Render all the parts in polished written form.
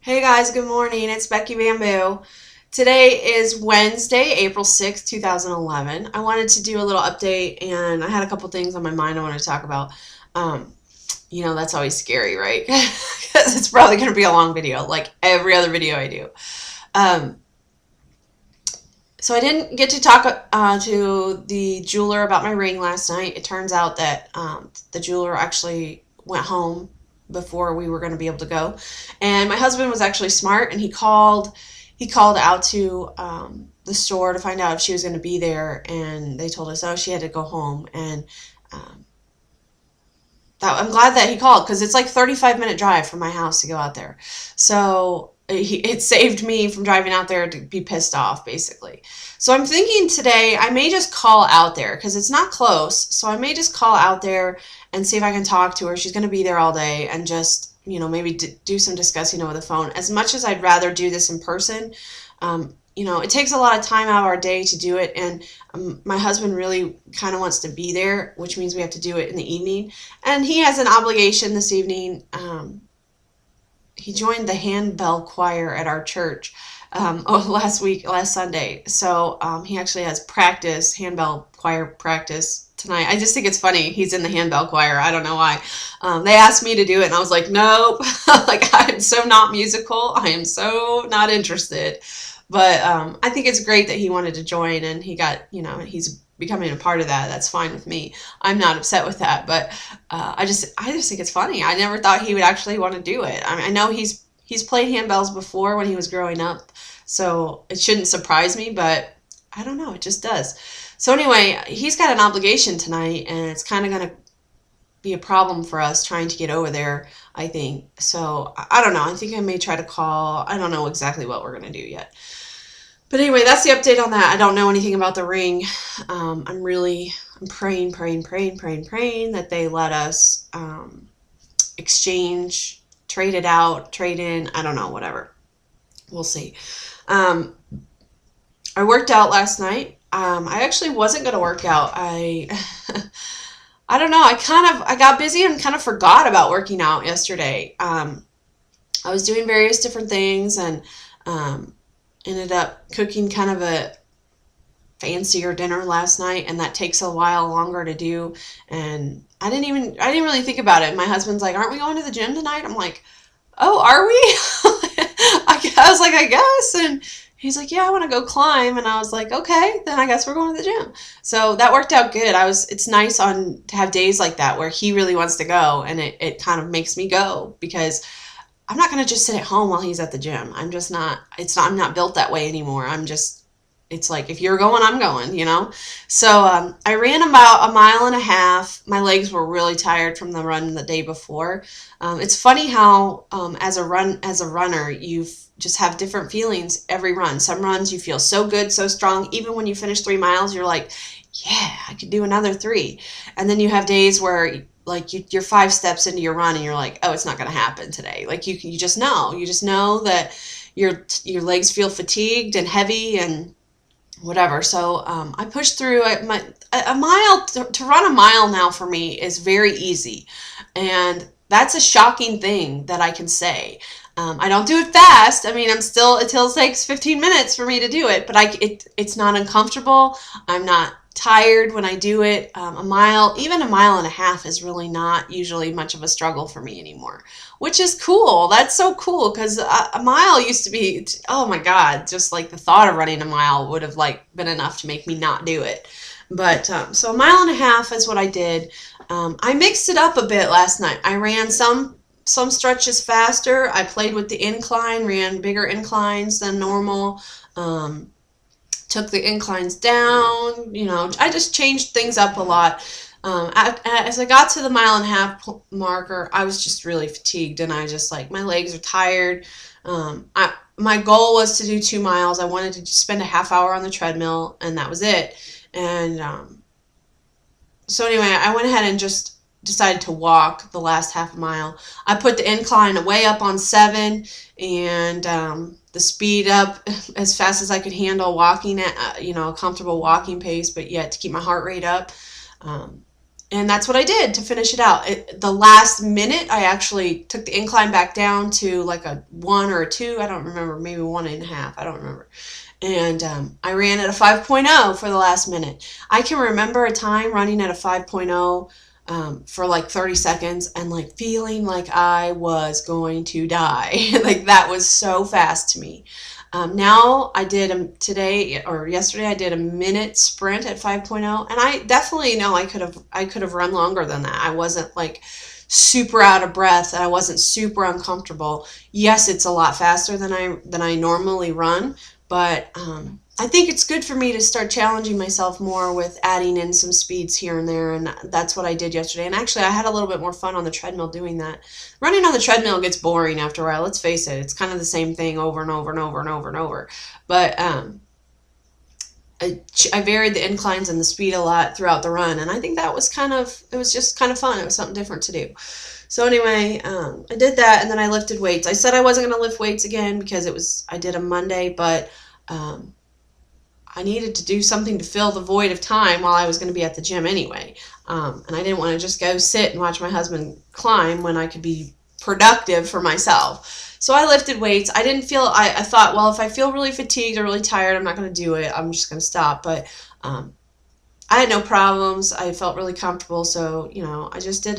Hey guys, good morning. It's Becky Bamboo. Today is Wednesday, April 6th, 2011. I wanted to do a little update and I had a couple things on my mind I wanted to talk about. Um, that's always scary, right? Because it's probably going to be a long video, like every other video I do. Um, so I didn't get to talk to the jeweler about my ring last night. It turns out that the jeweler actually went home before we were going to be able to go, and my husband was actually smart, and he called out to the store to find out if she was going to be there, and they told us, oh, she had to go home. And um, I'm glad that he called, because it's like 35-minute drive from my house to go out there. So it saved me from driving out there to be pissed off, basically. So I'm thinking today I may just call out there because it's not close. So I may just call out there and see if I can talk to her. She's going to be there all day, and just, maybe do some discussing over the phone. As much as I'd rather do this in person, it takes a lot of time out of our day to do it. And my husband really kind of wants to be there, which means we have to do it in the evening. And he has an obligation this evening. He joined the handbell choir at our church last Sunday. So he actually has handbell choir practice tonight. I just think it's funny. He's in the handbell choir. I don't know why. They asked me to do it, and I was like, nope. Like, I'm so not musical. I am so not interested. But I think it's great that he wanted to join, and he got, he's becoming a part of that. That's fine with me. I'm not upset with that. But I just think it's funny. I never thought he would actually want to do it. I know he's played handbells before when he was growing up, so it shouldn't surprise me. But I don't know. It just does. So anyway, he's got an obligation tonight, and it's kind of going to be a problem for us trying to get over there, I think. So I don't know. I think I may try to call. I don't know exactly what we're going to do yet. But anyway, that's the update on that. I don't know anything about the ring. I'm praying that they let us exchange, trade it out, trade in. I don't know, whatever. We'll see. I worked out last night. I actually wasn't going to work out. I don't know. I got busy and kind of forgot about working out yesterday. I was doing various different things, and ended up cooking kind of a fancier dinner last night, and that takes a while longer to do. And I didn't really think about it. My husband's like, aren't we going to the gym tonight? I'm like, oh, are we? I was like, I guess. And he's like, yeah, I want to go climb. And I was like, okay, then I guess we're going to the gym. So that worked out good. It's nice to have days like that where he really wants to go, and it kind of makes me go, because I'm not going to just sit at home while he's at the gym. I'm not built that way anymore. It's like, if you're going, I'm going, So I ran about 1.5 miles. My legs were really tired from the run the day before. It's funny how as a runner, you just have different feelings every run. Some runs you feel so good, so strong. Even when you finish 3 miles, you're like, yeah, I could do another 3. And then you have days where, like, you're 5 steps into your run and you're like, oh, it's not going to happen today. Like, you just know that your legs feel fatigued and heavy and whatever. So I pushed through it. A mile to run a mile now for me is very easy, and that's a shocking thing that I can say. I don't do it fast. I mean, it still takes 15 minutes for me to do it, but it's not uncomfortable. I'm not tired when I do it. Even 1.5 miles is really not usually much of a struggle for me anymore, which is cool. That's so cool, because a mile used to be, oh my God, just like the thought of running a mile would have been enough to make me not do it. But so 1.5 miles is what I did. I mixed it up a bit last night. I ran some stretches faster. I played with the incline, ran bigger inclines than normal. Took the inclines down, I just changed things up a lot. As I got to the 1.5 mile marker, I was just really fatigued, and I just, like, my legs are tired. My goal was to do 2 miles. I wanted to spend a half hour on the treadmill, and that was it. And so anyway, I went ahead and just decided to walk the last half mile. I put the incline way up on 7, and the speed up as fast as I could handle, walking at a comfortable walking pace, but yet to keep my heart rate up. And that's what I did to finish it out. The last minute, I actually took the incline back down to like a 1 or a 2. I don't remember, maybe 1.5. I don't remember. And I ran at a 5.0 for the last minute. I can remember a time running at a 5.0 for like 30 seconds and like feeling like I was going to die. Like that was so fast to me. Now I did today or yesterday I did a minute sprint at 5.0, and I definitely know I could have run longer than that. I wasn't like super out of breath and I wasn't super uncomfortable. Yes, it's a lot faster than I normally run, but I think it's good for me to start challenging myself more with adding in some speeds here and there, and that's what I did yesterday. And actually, I had a little bit more fun on the treadmill doing that. Running on the treadmill gets boring after a while. Let's face it; it's kind of the same thing over and over and over and over and over. But I varied the inclines and the speed a lot throughout the run, and I think it was just kind of fun. It was something different to do. So anyway, I did that, and then I lifted weights. I said I wasn't going to lift weights again because I did a Monday, but I needed to do something to fill the void of time while I was going to be at the gym anyway. And I didn't want to just go sit and watch my husband climb when I could be productive for myself. So I lifted weights. I thought, well, if I feel really fatigued or really tired, I'm not going to do it. I'm just going to stop. But I had no problems. I felt really comfortable. So, I just did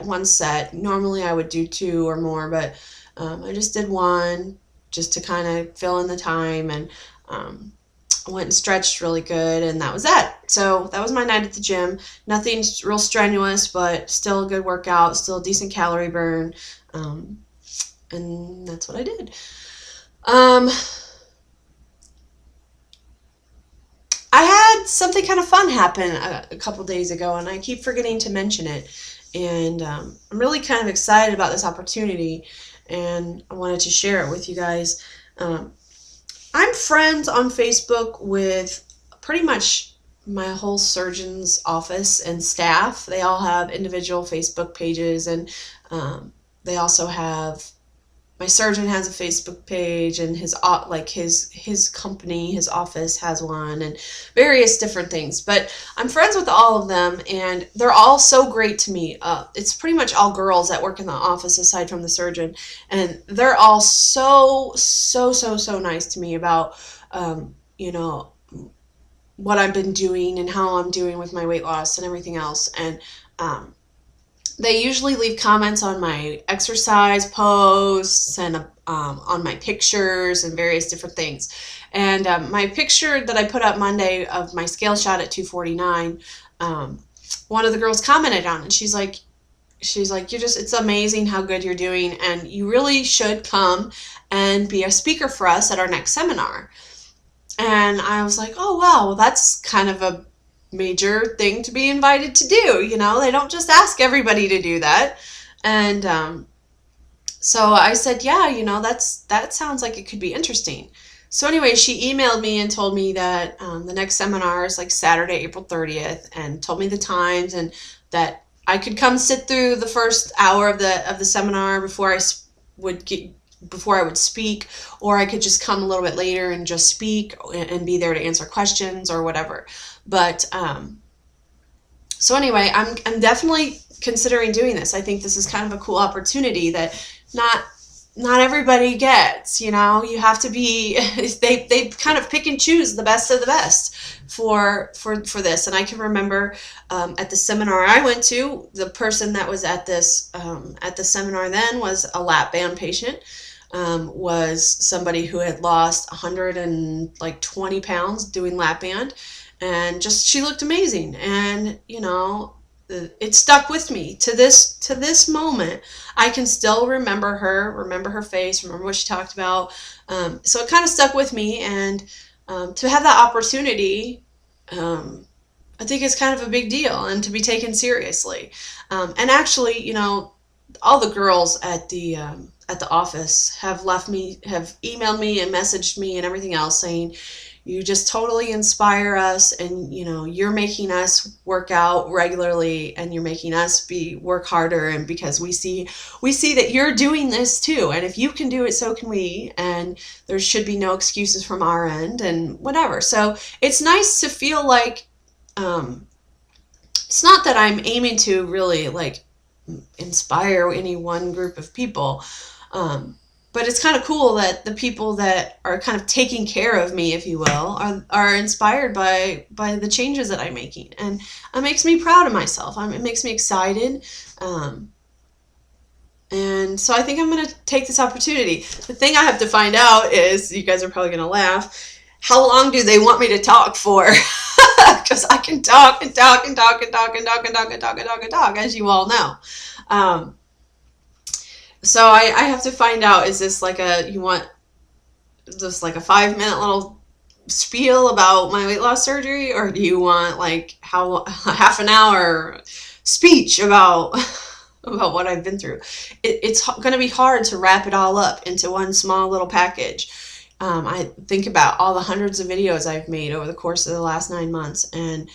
one set. Normally I would do 2 or more, but I just did 1 just to kind of fill in the time. And I went and stretched really good, and that was that. So that was my night at the gym. Nothing real strenuous, but still a good workout, still a decent calorie burn, and that's what I did. I had something kind of fun happen a couple days ago, and I keep forgetting to mention it. And I'm really kind of excited about this opportunity, and I wanted to share it with you guys. I'm friends on Facebook with pretty much my whole surgeon's office and staff. They all have individual Facebook pages, and they also have, my surgeon has a Facebook page, and his company, his office has one, and various different things. But I'm friends with all of them, and they're all so great to me. It's pretty much all girls that work in the office aside from the surgeon, and they're all so nice to me about what I've been doing and how I'm doing with my weight loss and everything else. And they usually leave comments on my exercise posts and on my pictures and various different things. And my picture that I put up Monday of my scale shot at 249, one of the girls commented on it. She's like, it's amazing how good you're doing, and you really should come and be a speaker for us at our next seminar. And I was like, oh, wow, well, that's kind of a major thing to be invited to do. They don't just ask everybody to do that. And so I said, yeah, that sounds like it could be interesting. So anyway, she emailed me and told me that the next seminar is like Saturday, April 30th, and told me the times, and that I could come sit through the first hour of the seminar before I would speak, or I could just come a little bit later and just speak and be there to answer questions or whatever. But so anyway, I'm definitely considering doing this. I think this is kind of a cool opportunity that not everybody gets. You have to be, they kind of pick and choose the best of the best for this. And I can remember at the seminar I went to, the person that was at the seminar then was a lap band patient. Was somebody who had lost 120 pounds doing lap band, and she looked amazing. And it stuck with me to this moment. I can still remember her face, remember what she talked about. So it kind of stuck with me, and to have that opportunity, I think it's kind of a big deal, and to be taken seriously. And actually, all the girls at the office have emailed me and messaged me and everything else, saying, you just totally inspire us, and you're making us work out regularly, and you're making us work harder, and because we see that you're doing this too, and if you can do it, so can we, and there should be no excuses from our end, and whatever. So it's nice to feel like it's not that I'm aiming to really like inspire any one group of people. But it's kind of cool that the people that are kind of taking care of me, if you will, are inspired by the changes that I'm making, and it makes me proud of myself. It makes me excited, and so I think I'm going to take this opportunity. The thing I have to find out is, you guys are probably going to laugh, how long do they want me to talk for? Because I can talk and talk and talk and talk and talk and talk and talk and talk and talk, as you all know. So I have to find out, is this like you want just like a 5-minute little spiel about my weight loss surgery, or do you want like half an hour speech about what I've been through? It's going to be hard to wrap it all up into one small little package. I think about all the hundreds of videos I've made over the course of the last 9 months, and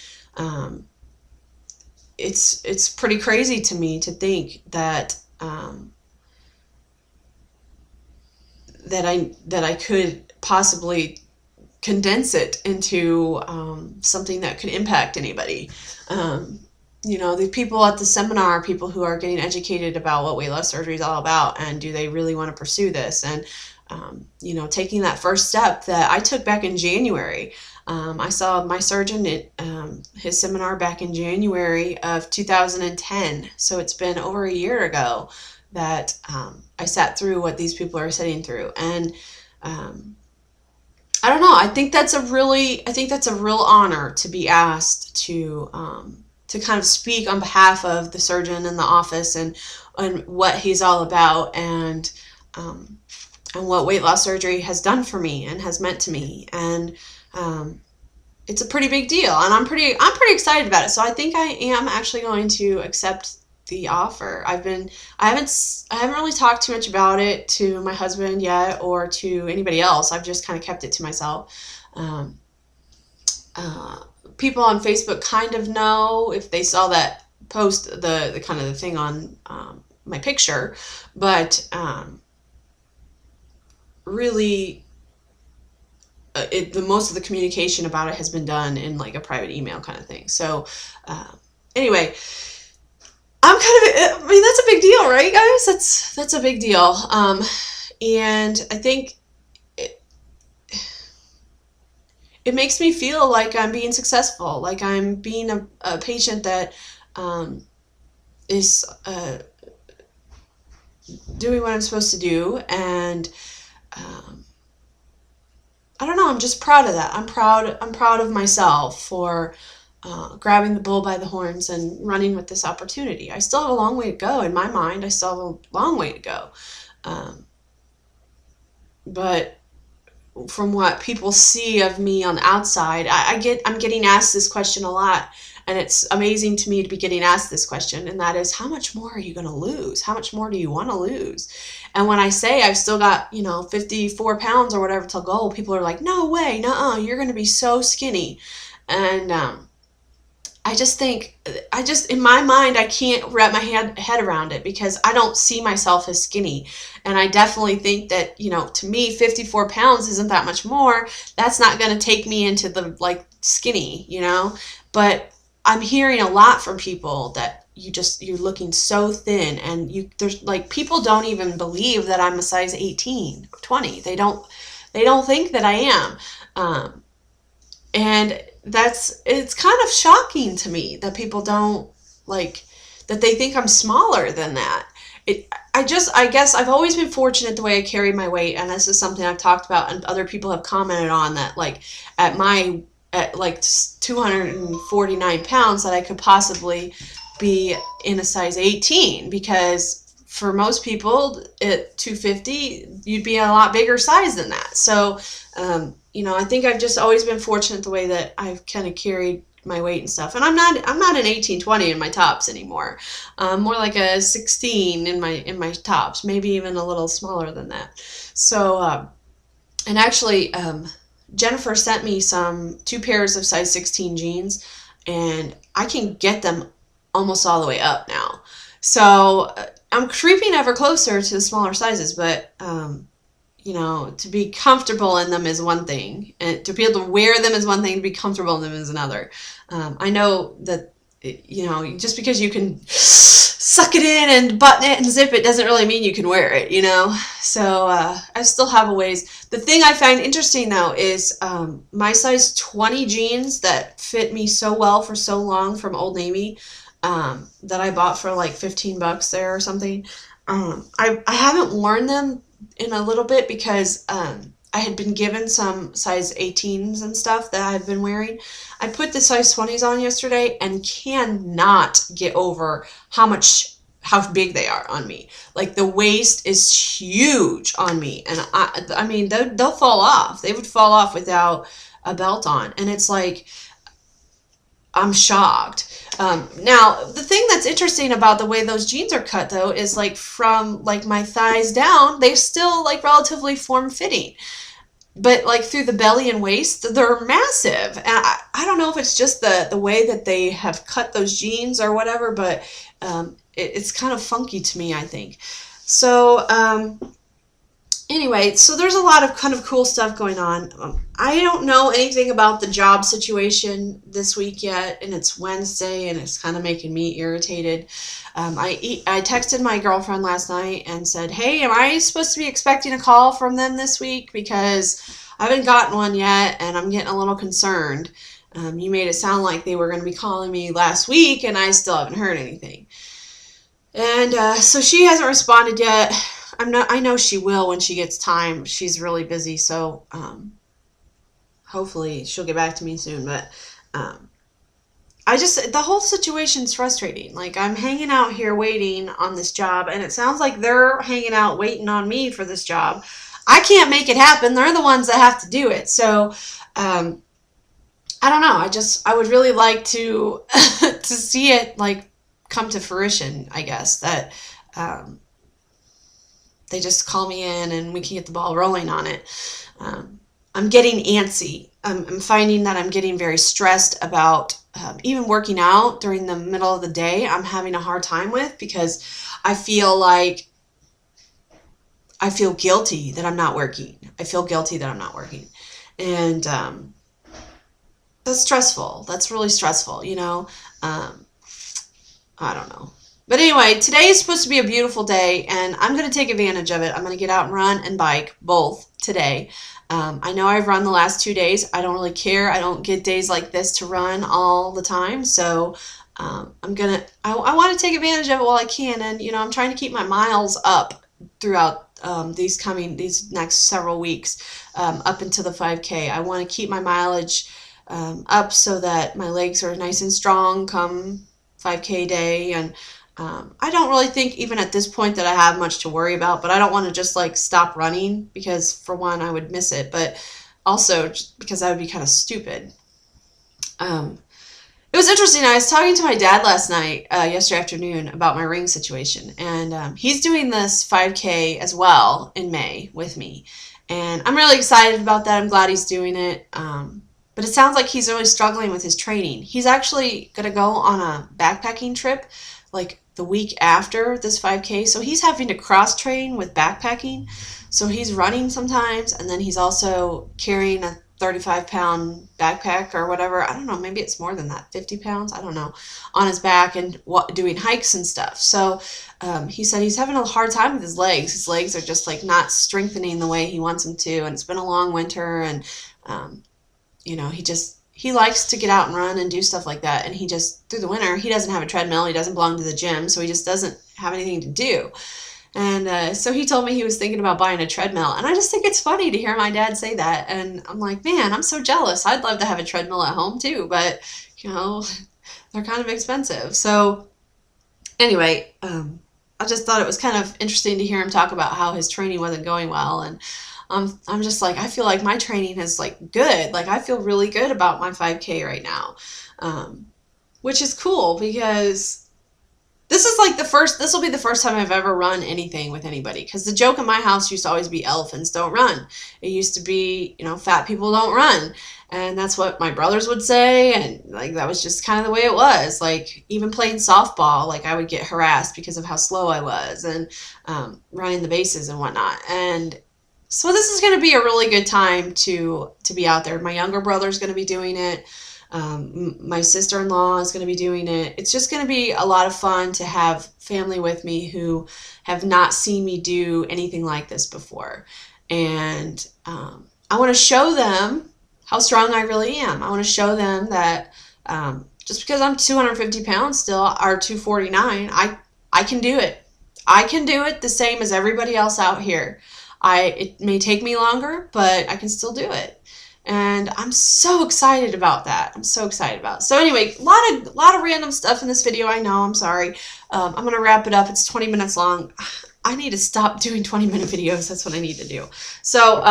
it's pretty crazy to me to think that that I could possibly condense it into something that could impact anybody. The people at the seminar are people who are getting educated about what weight loss surgery is all about, and do they really want to pursue this, and taking that first step that I took back in January. I saw my surgeon at his seminar back in January of 2010, so it's been over a year ago that I sat through what these people are sitting through, and I don't know. I think that's a real honor to be asked to kind of speak on behalf of the surgeon in the office, and what he's all about, and what weight loss surgery has done for me and has meant to me, and it's a pretty big deal, and I'm pretty excited about it. So I think I am actually going to accept the offer. I haven't really talked too much about it to my husband yet, or to anybody else. I've just kind of kept it to myself. People on Facebook kind of know if they saw that post, the kind of the thing on my picture, but really, the most of the communication about it has been done in like a private email kind of thing. So anyway, that's a big deal, right, guys? That's a big deal. And I think it makes me feel like I'm being successful, like I'm being a patient that is doing what I'm supposed to do, and I don't know, I'm just proud of that. I'm proud of myself for grabbing the bull by the horns and running with this opportunity. I still have a long way to go. In my mind, I still have a long way to go. But from what people see of me on the outside, I'm getting asked this question a lot, and it's amazing to me to be getting asked this question, and that is, how much more are you going to lose? How much more do you want to lose? And when I say I've still got 54 pounds or whatever to go, people are like, no way, nuh-uh, you're going to be so skinny. And I just in my mind, I can't wrap my head around it, because I don't see myself as skinny. And I definitely think that, to me, 54 pounds isn't that much more. That's not going to take me into the skinny, but I'm hearing a lot from people that you're looking so thin, and there's people don't even believe that I'm a size 18, 20. They don't think that I am. And it's kind of shocking to me that people don't that they think I'm smaller than that. I guess I've always been fortunate the way I carry my weight, and this is something I've talked about and other people have commented on, that at 249 pounds that I could possibly be in a size 18, because for most people at 250 you'd be a lot bigger size than that. So I think I've just always been fortunate the way that I've kind of carried my weight and stuff. And I'm not an 18, 20 in my tops anymore. More like a 16 in my tops, maybe even a little smaller than that. So and actually Jennifer sent me 2 pairs of size 16 jeans, and I can get them almost all the way up now. So I'm creeping ever closer to the smaller sizes, but to be comfortable in them is one thing, and to be able to wear them is one thing, to be comfortable in them is another. I know that just because you can suck it in and button it and zip it doesn't really mean you can wear it, So I still have a ways. The thing I find interesting though is my size 20 jeans that fit me so well for so long from Old Navy, that I bought for like $15 there or something. I haven't worn them in a little bit because I had been given some size 18s and stuff that I've been wearing. I put the size 20s on yesterday and cannot get over how big they are on me. Like the waist is huge on me, and I mean they'll fall off. They would fall off without a belt on, and it's like I'm shocked. Now, the thing that's interesting about the way those jeans are cut, though, is like from like my thighs down, they're still like relatively form fitting. But like through the belly and waist, they're massive. And I don't know if it's just the way that they have cut those jeans or whatever, but it's kind of funky to me, I think. So, anyway, so there's a lot of kind of cool stuff going on. I don't know anything about the job situation this week yet, and it's Wednesday, and it's kind of making me irritated. I texted my girlfriend last night and said, hey, am I supposed to be expecting a call from them this week? Because I haven't gotten one yet, and I'm getting a little concerned. You made it sound like they were going to be calling me last week, and I still haven't heard anything. And so she hasn't responded yet. I know she will when she gets time. She's really busy, so hopefully she'll get back to me soon. But the whole situation's frustrating. Like, I'm hanging out here waiting on this job, and it sounds like they're hanging out waiting on me for this job. I can't make it happen. They're the ones that have to do it. So I don't know. I would really like to to see it like come to fruition, I guess, that they just call me in and we can get the ball rolling on it. I'm getting antsy. I'm finding that I'm getting very stressed about even working out during the middle of the day. I'm having a hard time with, because I feel guilty that I'm not working. And that's stressful. That's really stressful, I don't know. But anyway, today is supposed to be a beautiful day, and I'm going to take advantage of it. I'm going to get out and run and bike both today. I know I've run the last 2 days. I don't really care. I don't get days like this to run all the time. So I want to take advantage of it while I can. And, I'm trying to keep my miles up throughout these next several weeks, up into the 5K. I want to keep my mileage up so that my legs are nice and strong come 5K day. And I don't really think even at this point that I have much to worry about, but I don't want to just like stop running, because for one, I would miss it, but also just because that would be kind of stupid. It was interesting. I was talking to my dad last night, yesterday afternoon, about my ring situation, and he's doing this 5K as well in May with me, and I'm really excited about that. I'm glad he's doing it. But it sounds like he's really struggling with his training. He's actually going to go on a backpacking trip like the week after this 5K. So he's having to cross train with backpacking. So he's running sometimes, and then he's also carrying a 35-pound backpack or whatever. I don't know, maybe it's more than that, 50 pounds, I don't know, on his back, and doing hikes and stuff. So he said he's having a hard time with his legs. His legs are just like not strengthening the way he wants them to, and it's been a long winter, and he likes to get out and run and do stuff like that. And through the winter, he doesn't have a treadmill. He doesn't belong to the gym, so he just doesn't have anything to do. And so he told me he was thinking about buying a treadmill. And I just think it's funny to hear my dad say that. And I'm like, man, I'm so jealous. I'd love to have a treadmill at home too, but, they're kind of expensive. So anyway, I just thought it was kind of interesting to hear him talk about how his training wasn't going well. And I'm just like, I feel like my training is like good. Like, I feel really good about my 5K right now, which is cool, because this will be the first time I've ever run anything with anybody. Because the joke in my house used to always be elephants don't run. It used to be, fat people don't run. And that's what my brothers would say. And like, that was just kind of the way it was. Like, even playing softball, like I would get harassed because of how slow I was, and running the bases and whatnot. And so this is going to be a really good time to be out there. My younger brother's going to be doing it. My sister-in-law is going to be doing it. It's just going to be a lot of fun to have family with me who have not seen me do anything like this before. And I want to show them how strong I really am. I want to show them that just because I'm 250 pounds still, or 249, I can do it. I can do it the same as everybody else out here. It may take me longer, but I can still do it. And I'm so excited about that. I'm so excited about it. So anyway, a lot of random stuff in this video. I know, I'm sorry. I'm going to wrap it up. It's 20 minutes long. I need to stop doing 20-minute videos. That's what I need to do. So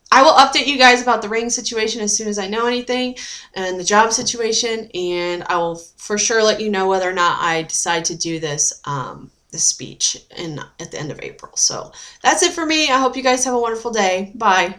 I will update you guys about the ring situation as soon as I know anything, and the job situation, and I will for sure let you know whether or not I decide to do this speech at the end of April. So that's it for me. I hope you guys have a wonderful day. Bye.